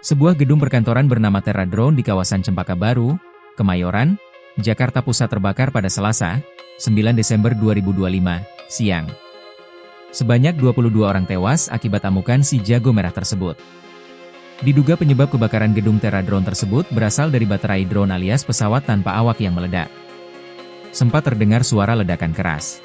Sebuah gedung perkantoran bernama Terra Drone di kawasan Cempaka Baru, Kemayoran, Jakarta Pusat terbakar pada Selasa, 9 Desember 2025, siang. Sebanyak 22 orang tewas akibat amukan si jago merah tersebut. Diduga penyebab kebakaran gedung Terra Drone tersebut berasal dari baterai drone alias pesawat tanpa awak yang meledak. Sempat terdengar suara ledakan keras.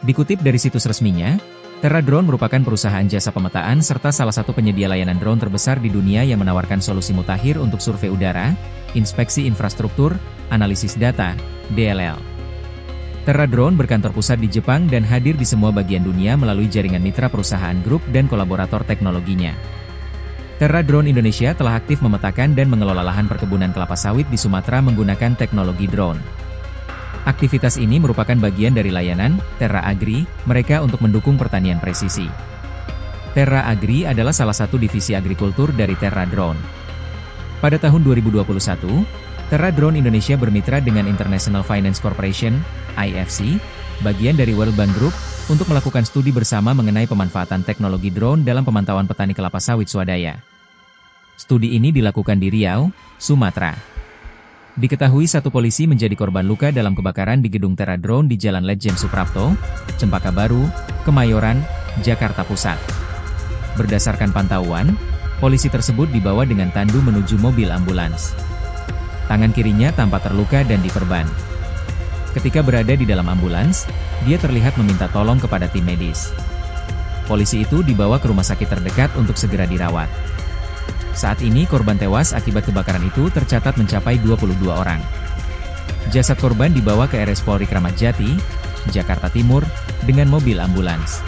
Dikutip dari situs resminya, Terra Drone merupakan perusahaan jasa pemetaan serta salah satu penyedia layanan drone terbesar di dunia yang menawarkan solusi mutakhir untuk survei udara, inspeksi infrastruktur, analisis data, DLL. Terra Drone berkantor pusat di Jepang dan hadir di semua bagian dunia melalui jaringan mitra perusahaan grup dan kolaborator teknologinya. Terra Drone Indonesia telah aktif memetakan dan mengelola lahan perkebunan kelapa sawit di Sumatera menggunakan teknologi drone. Aktivitas ini merupakan bagian dari layanan Terra Agri mereka untuk mendukung pertanian presisi. Terra Agri adalah salah satu divisi agrikultur dari Terra Drone. Pada tahun 2021, Terra Drone Indonesia bermitra dengan International Finance Corporation, IFC, bagian dari World Bank Group, untuk melakukan studi bersama mengenai pemanfaatan teknologi drone dalam pemantauan petani kelapa sawit swadaya. Studi ini dilakukan di Riau, Sumatera. Diketahui satu polisi menjadi korban luka dalam kebakaran di gedung Terra Drone di Jalan Ledjen Suprapto, Cempaka Baru, Kemayoran, Jakarta Pusat. Berdasarkan pantauan, polisi tersebut dibawa dengan tandu menuju mobil ambulans. Tangan kirinya tampak terluka dan diperban. Ketika berada di dalam ambulans, dia terlihat meminta tolong kepada tim medis. Polisi itu dibawa ke rumah sakit terdekat untuk segera dirawat. Saat ini korban tewas akibat kebakaran itu tercatat mencapai 22 orang. Jasad korban dibawa ke RS Polri Kramat Jati, Jakarta Timur, dengan mobil ambulans.